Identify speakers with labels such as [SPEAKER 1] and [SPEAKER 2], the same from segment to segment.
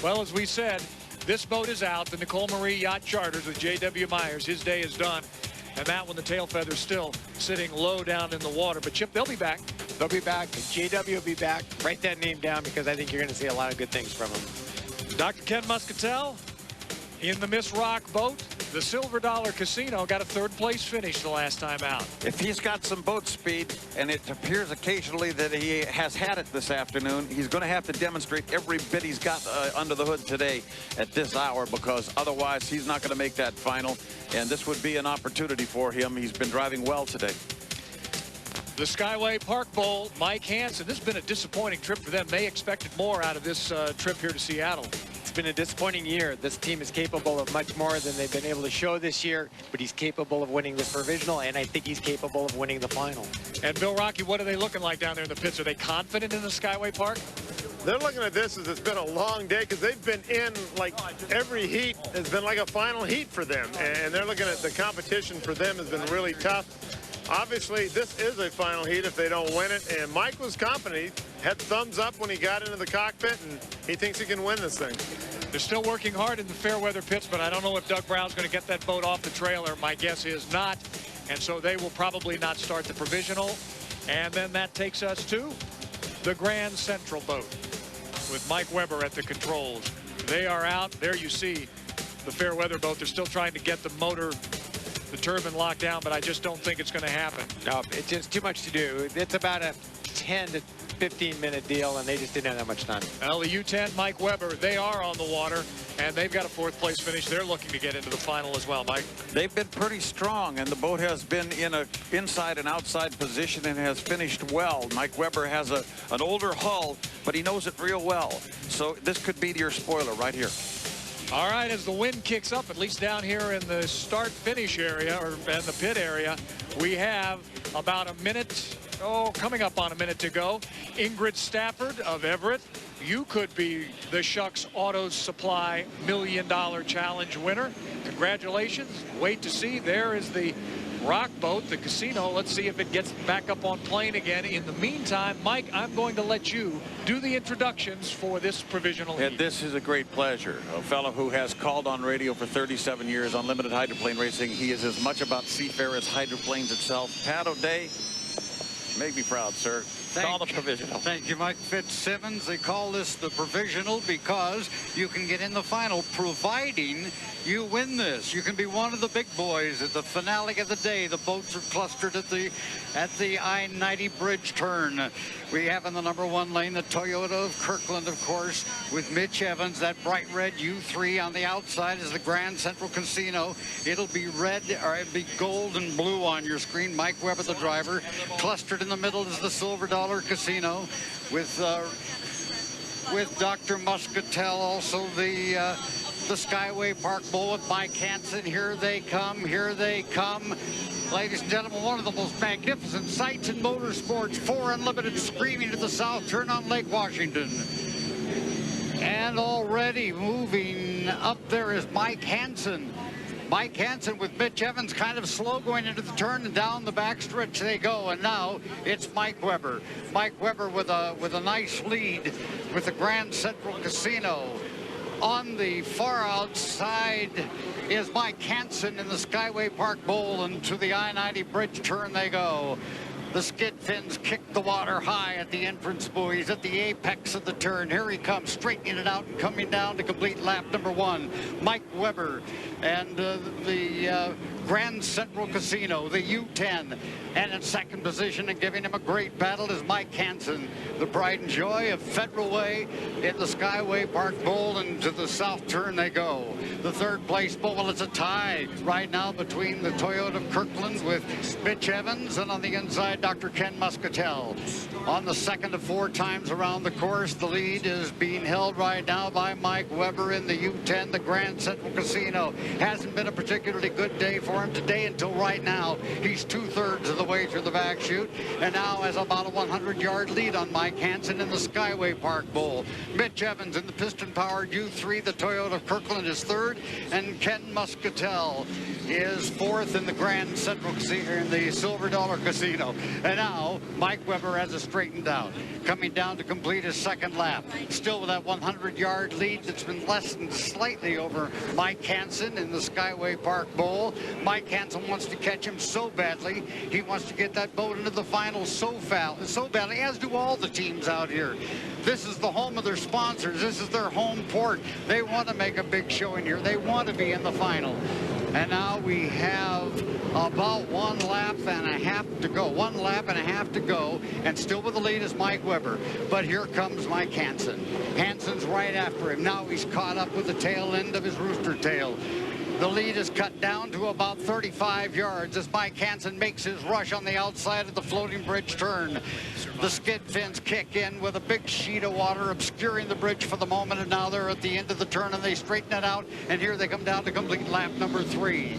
[SPEAKER 1] Well, as we said, this boat is out. The Nicole Marie Yacht Charters with J.W. Myers. His day is done. And that one, the tail feather's still sitting low down in the water. But, Chip, they'll be back.
[SPEAKER 2] They'll be back. JW will be back. Write that name down because I think you're going to see a lot of good things from him.
[SPEAKER 1] Dr. Ken Muscatel in the Miss Rock boat. The Silver Dollar Casino got a third-place finish the last time out.
[SPEAKER 3] If he's got some boat speed, and it appears occasionally that he has had it this afternoon, he's going to have to demonstrate every bit he's got under the hood today at this hour, because otherwise he's not going to make that final, and this would be an opportunity for him. He's been driving well today.
[SPEAKER 1] The Skyway Park Bowl, Mike Hansen. This has been a disappointing trip for them. They expected more out of this trip here to Seattle.
[SPEAKER 2] It's been a disappointing year. This team is capable of much more than they've been able to show this year, but he's capable of winning this provisional, and I think he's capable of winning the final.
[SPEAKER 1] And Bill Rocky, what are they looking like down there in the pits? Are they confident in the Skyway Park?
[SPEAKER 4] They're looking at this as it's been a long day, because they've been in, like, every heat has been like a final heat for them, and they're looking at the competition for them has been really tough. Obviously, this is a final heat if they don't win it, and Mike was confident. He had thumbs up when he got into the cockpit, and he thinks he can win this thing.
[SPEAKER 1] They're still working hard in the fair weather pits, but I don't know if Doug Brown's going to get that boat off the trailer. My guess is not, and so they will probably not start the provisional. And then that takes us to the Grand Central boat with Mike Weber at the controls. They are out. There you see the fair weather boat. They're still trying to get the motor, the turbine locked down, but I just don't think it's going to happen.
[SPEAKER 2] No, it's just too much to do. It's about a 10 to 15-minute deal, and they just didn't have that much time.
[SPEAKER 1] Well, the U-10, Mike Weber, they are on the water, and they've got a fourth-place finish. They're looking to get into the final as well, Mike.
[SPEAKER 3] They've been pretty strong, and the boat has been in an inside and outside position and has finished well. Mike Weber has an older hull, but he knows it real well. So this could be your spoiler right here.
[SPEAKER 1] All right, as the wind kicks up, at least down here in the start-finish area, or in the pit area, we have about a minute, coming up on a minute to go. Ingrid Stafford of Everett, you could be the Shucks Auto Supply $1 Million Challenge winner. Congratulations. Wait to see. There is the rock boat, the casino. Let's see if it gets back up on plane again. In the meantime, Mike, I'm going to let you do the introductions for this provisional heat.
[SPEAKER 3] And this is a great pleasure. A fellow who has called on radio for 37 years on limited hydroplane racing. He is as much about seafair as hydroplanes itself. Pat O'Day, make me proud, sir. Call the provisional.
[SPEAKER 5] Thank you, Mike Fitzsimmons. They call this the provisional because you can get in the final providing you win this. You can be one of the big boys at the finale of the day. The boats are clustered at the I-90 bridge turn. We have in the #1 lane the Toyota of Kirkland, of course, with Mitch Evans. That bright red U3 on the outside is the Grand Central Casino. It'll be red, or it'll be gold and blue on your screen. Mike Weber, the driver. Clustered in the middle is the Silver Dollar Casino with Dr. Muscatel, also the Skyway Park Bowl with Mike Hansen. Here they come, here they come. Ladies and gentlemen, one of the most magnificent sights in motorsports. 4 Unlimited screaming to the south turn on Lake Washington. And already moving up there is Mike Hansen. Mike Hansen with Mitch Evans kind of slow going into the turn, and down the backstretch they go. And now it's Mike Weber. Mike Weber with a nice lead with the Grand Central Casino. On the far outside is Mike Hansen in the Skyway Park Bowl, and to the I-90 bridge turn they go. The skid fins kick the water high at the entrance buoys at the apex of the turn. Here he comes, straightening it out and coming down to complete lap #1. Mike Weber and the Grand Central Casino, the U10. And in second position and giving him a great battle is Mike Hansen. The pride and joy of Federal Way in the Skyway Park Bowl, and to the south turn they go. The third place bowl, well, it's a tie right now between the Toyota of Kirkland with Mitch Evans, and on the inside Dr. Ken Muscatel. On the second of 4 times around the course, the lead is being held right now by Mike Weber in the U10, the Grand Central Casino. Hasn't been a particularly good day for him today until right now. He's 2/3 of the way through the back chute, and now has about a 100-yard lead on Mike Hansen in the Skyway Park Bowl. Mitch Evans in the piston-powered U3, the Toyota of Kirkland, is 3rd, and Ken Muscatel is 4th in the Grand Central Casino, in the Silver Dollar Casino. And now Mike Weber has a straightened out. Coming down to complete his second lap. Still with that 100-yard lead that's been lessened slightly over Mike Hansen in the Skyway Park Bowl. Mike Hansen wants to catch him so badly. He wants to get that boat into the final so badly, as do all the teams out here. This is the home of their sponsors. This is their home port. They want to make a big showing here. They want to be in the final. And now we have about 1 lap and a half to go. 1 lap and a half to go. And still with the lead is Mike Weber. But here comes Mike Hansen. Hansen's right after him. Now he's caught up with the tail end of his rooster tail. The lead is cut down to about 35 yards as Mike Hansen makes his rush on the outside of the floating bridge turn. The skid fins kick in with a big sheet of water obscuring the bridge for the moment, and now they're at the end of the turn and they straighten it out, and here they come down to complete lap number 3.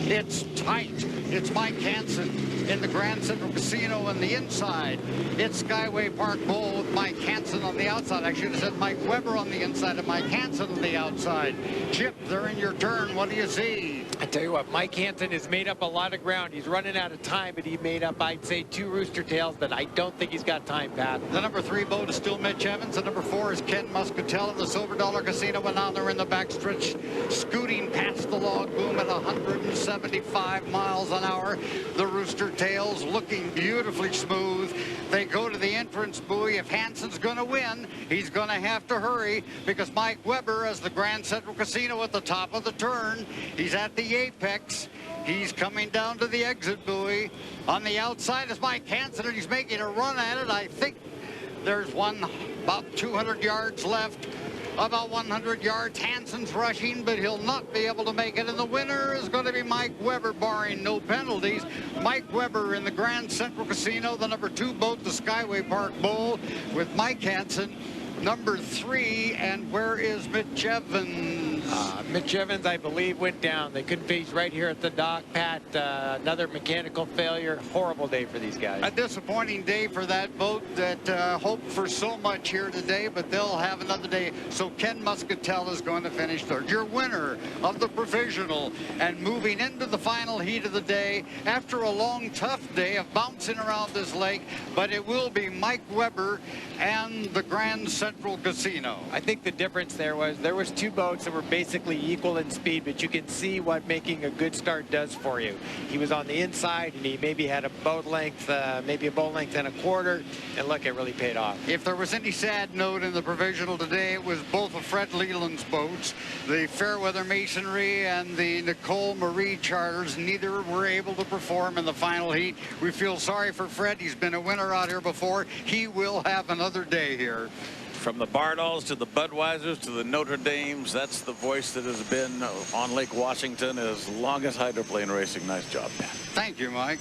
[SPEAKER 5] It's tight. It's Mike Hansen in the Grand Central Casino on the inside. It's Skyway Park Bowl with Mike Hansen on the outside. I should have said Mike Weber on the inside and Mike Hansen on the outside. Chip, they're in your turn. What do you see?
[SPEAKER 2] I tell you what, Mike Hansen has made up a lot of ground. He's running out of time, but he made up, I'd say, 2 rooster tails, but I don't think he's got time, Pat.
[SPEAKER 5] The number 3 boat is still Mitch Evans. The number 4 is Ken Muscatel in the Silver Dollar Casino, and now they're in the backstretch, scooting past the log boom at 175 miles an hour. The rooster tails looking beautifully smooth. They go to the entrance buoy. If Hansen's going to win, he's going to have to hurry because Mike Weber has the Grand Central Casino at the top of the turn. He's at the apex. He's coming down to the exit buoy. On the outside is Mike Hansen, and he's making a run at it. I think there's about 200 yards left. About 100 yards. Hansen's rushing, but he'll not be able to make it. And the winner is going to be Mike Weber, barring no penalties. Mike Weber in the Grand Central Casino, the number 2 boat, the Skyway Park Bowl, with Mike Hansen, number 3. And where is Mitch Evans?
[SPEAKER 2] Mitch Evans, I believe, went down. They couldn't face right here at the dock. Pat, another mechanical failure. Horrible day for these guys.
[SPEAKER 5] A disappointing day for that boat that hoped for so much here today, but they'll have another day. So Ken Muscatel is going to finish third. Your winner of the Provisional and moving into the final heat of the day after a long, tough day of bouncing around this lake, but it will be Mike Weber and the Grand Central Casino.
[SPEAKER 2] I think the difference there was 2 boats that were basically equal in speed, but you can see what making a good start does for you. He was on the inside, and he maybe had a boat length, maybe a boat length and a quarter, and look, it really paid off.
[SPEAKER 5] If there was any sad note in the Provisional today, it was both of Fred Leland's boats, the Fairweather Masonry and the Nicole Marie Charters. Neither were able to perform in the final heat. We feel sorry for Fred. He's been a winner out here before. He will have another day here.
[SPEAKER 3] From the Bardolphs to the Budweisers to the Notre Dames, that's the voice that has been on Lake Washington as long as hydroplane racing. Nice job, Pat.
[SPEAKER 5] Thank you, Mike.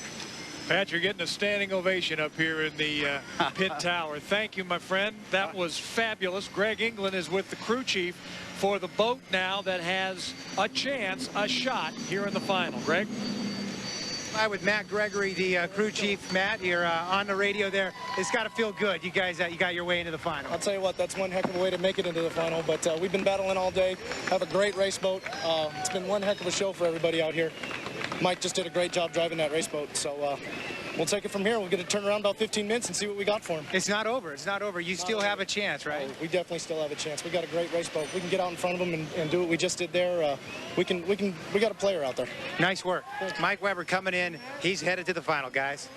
[SPEAKER 1] Pat, you're getting a standing ovation up here in the pit tower. Thank you, my friend. That was fabulous. Greg England is with the crew chief for the boat now that has a chance, a shot here in the final. Greg?
[SPEAKER 6] Hi, with Matt Gregory, the crew chief. Matt, you're on the radio there. It's got to feel good. You guys, you got your way into the final.
[SPEAKER 7] I'll tell you what, that's one heck of a way to make it into the final. But we've been battling all day. Have a great race boat. It's been one heck of a show for everybody out here. Mike just did a great job driving that race boat. So we'll take it from here. We'll get to turn around about 15 minutes and see what we got for him.
[SPEAKER 6] It's not over. It's not over. You still have a chance, right?
[SPEAKER 7] We definitely still have a chance. We got a great race boat. We can get out in front of them and do what we just did there. We got a player out there.
[SPEAKER 6] Nice work. Mike Weber coming in. He's headed to the final, guys.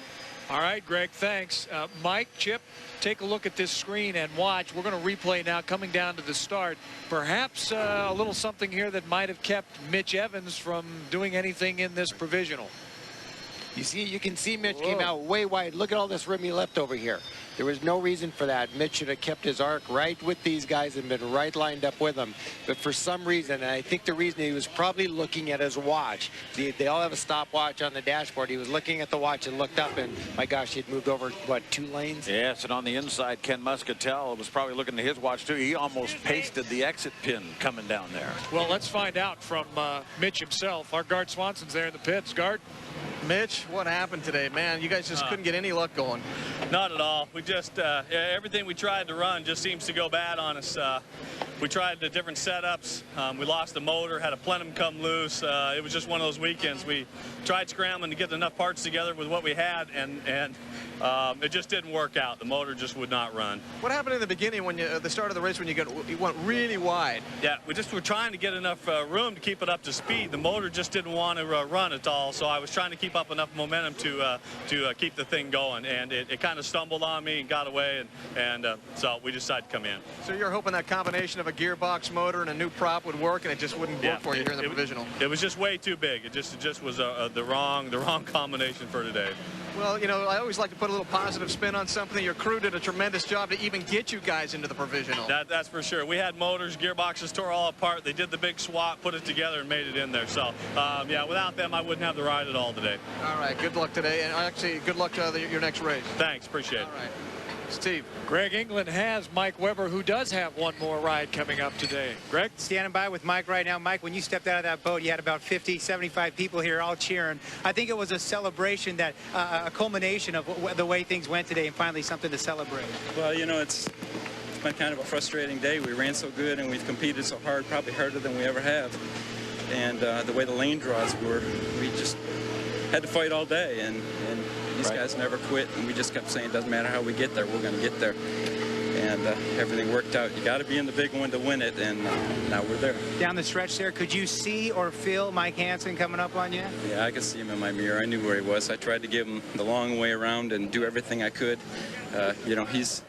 [SPEAKER 1] All right, Greg, thanks. Mike, Chip, take a look at this screen and watch. We're going to replay now coming down to the start. Perhaps a little something here that might have kept Mitch Evans from doing anything in this Provisional.
[SPEAKER 2] You can see Mitch came out way wide. Look at all this room he left over here. There was no reason for that. Mitch should have kept his arc right with these guys and been right lined up with them. But for some reason, and I think the reason, he was probably looking at his watch. They all have a stopwatch on the dashboard. He was looking at the watch and looked up, and my gosh, he'd moved over, what, 2 lanes?
[SPEAKER 3] Yes, and on the inside, Ken Muscatel was probably looking at his watch, too. He almost pasted the exit pin coming down there.
[SPEAKER 1] Well, let's find out from Mitch himself. Our Gart Swanson's there in the pits. Gart?
[SPEAKER 8] Mitch, what happened today, man? You guys just couldn't get any luck going.
[SPEAKER 9] Not at all. We just everything we tried to run just seems to go bad on us. We tried the different setups. We lost the motor, had a plenum come loose. It was just one of those weekends. We tried scrambling to get enough parts together with what we had, and it just didn't work out. The motor just would not run.
[SPEAKER 8] What happened in the beginning when you, the start of the race when you went really wide?
[SPEAKER 9] Yeah, we just were trying to get enough room to keep it up to speed. The motor just didn't want to run at all, so I was trying to keep up enough momentum to keep the thing going, and it kind of stumbled on me and got away, and so we decided to come in.
[SPEAKER 8] So you're hoping that combination of a gearbox motor and a new prop would work, and it just wouldn't work for you here in the Provisional?
[SPEAKER 9] It was just way too big. It just was the wrong combination for today.
[SPEAKER 8] Well, you know, I always like to put a little positive spin on something. Your crew did a tremendous job to even get you guys into the Provisional.
[SPEAKER 9] That's for sure. We had motors, gearboxes tore all apart. They did the big swap, put it together, and made it in there. So, yeah, without them, I wouldn't have the ride at all today.
[SPEAKER 8] All right, good luck today, and actually, good luck to your next race.
[SPEAKER 9] Thanks, appreciate it.
[SPEAKER 8] All right. Steve.
[SPEAKER 1] Greg England has Mike Weber, who does have one more ride coming up today. Greg?
[SPEAKER 6] Standing by with Mike right now. Mike, when you stepped out of that boat, you had about 50, 75 people here all cheering. I think it was a celebration, that a culmination of the way things went today, and finally something to celebrate.
[SPEAKER 10] Well, you know, it's been kind of a frustrating day. We ran so good and we've competed so hard, probably harder than we ever have. And the way the lane draws were, we just had to fight all day, and these guys never quit, and we just kept saying, doesn't matter how we get there, we're going to get there. And everything worked out. You got to be in the big one to win it, and now we're there.
[SPEAKER 6] Down the stretch there, could you see or feel Mike Hansen coming up on you?
[SPEAKER 10] Yeah, I could see him in my mirror. I knew where he was. I tried to give him the long way around and do everything I could. You know, he's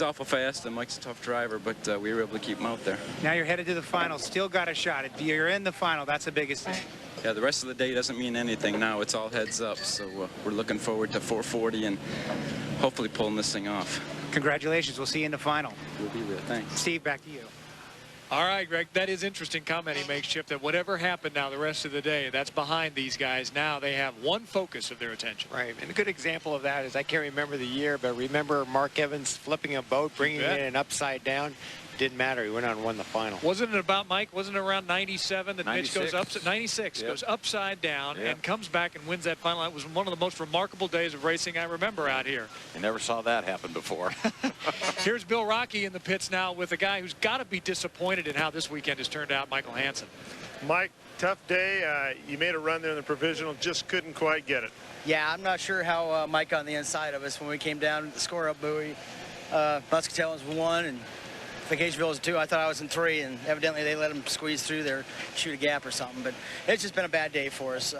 [SPEAKER 10] awful fast, and Mike's a tough driver, but we were able to keep him out there.
[SPEAKER 6] Now you're headed to the final. Still got a shot. If you're in the final, that's the biggest thing.
[SPEAKER 10] Yeah, the rest of the day doesn't mean anything now. It's all heads up, so we're looking forward to 440 and hopefully pulling this thing off.
[SPEAKER 6] Congratulations. We'll see you in the final.
[SPEAKER 10] We'll be there. Thanks.
[SPEAKER 6] Steve, back to you.
[SPEAKER 1] All right, Greg, that is interesting comment he makes, Chip, that whatever happened now the rest of the day, that's behind these guys. Now they have one focus of their attention.
[SPEAKER 2] Right, and a good example of that is, I can't remember the year, but remember Mark Evans flipping a boat, bringing it in upside down? Didn't matter. He went on and won the final.
[SPEAKER 1] Wasn't it about, Mike, wasn't it around 97 that
[SPEAKER 3] 96.
[SPEAKER 1] Mitch goes up, 96, goes upside down and comes back and wins that final? That was one of the most remarkable days of racing I remember out here.
[SPEAKER 3] I never saw that happen before.
[SPEAKER 1] Here's Bill Rocky in the pits now with a guy who's got to be disappointed in how this weekend has turned out, Michael Hansen.
[SPEAKER 4] Mike, tough day. You made a run there in the Provisional, just couldn't quite get it.
[SPEAKER 11] Yeah, I'm not sure how Mike got on the inside of us when we came down the score-up buoy. Muscatel was 1 and Vacationville was 2. I thought I was in 3, and evidently they let him squeeze through there, shoot a gap or something. But it's just been a bad day for us.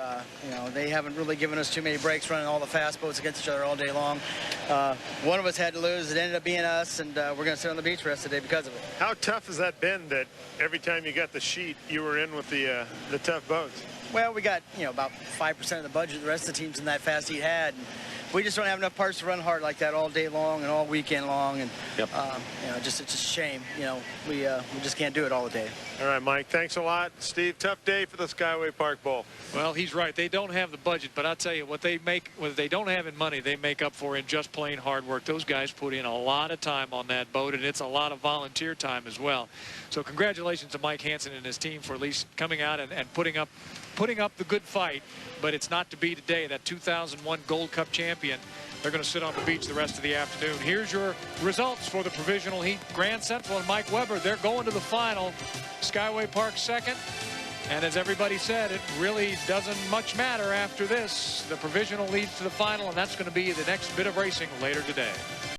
[SPEAKER 11] You know, they haven't really given us too many breaks running all the fast boats against each other all day long. One of us had to lose. It ended up being us, and we're going to sit on the beach the rest of the day because of it.
[SPEAKER 4] How tough has that been that every time you got the sheet, you were in with the tough boats?
[SPEAKER 11] Well, we got, you know, about 5% of the budget the rest of the teams in that fast heat had. And we just don't have enough parts to run hard like that all day long and all weekend long. And, you know, it's just a shame. You know, we just can't do it all the day.
[SPEAKER 4] All right, Mike, thanks a lot. Steve, tough day for the Skyway Park Bowl.
[SPEAKER 1] Well, he's right. They don't have the budget, but I'll tell you, what they don't have in money, they make up for in just plain hard work. Those guys put in a lot of time on that boat, and it's a lot of volunteer time as well. So congratulations to Mike Hansen and his team for at least coming out and putting up the good fight, but it's not to be today. That 2001 Gold Cup champion, they're going to sit on the beach the rest of the afternoon. Here's your results for the Provisional Heat. Grand Central and Mike Weber, they're going to the final. Skyway Park second. And as everybody said, it really doesn't much matter after this. The Provisional leads to the final, and that's going to be the next bit of racing later today.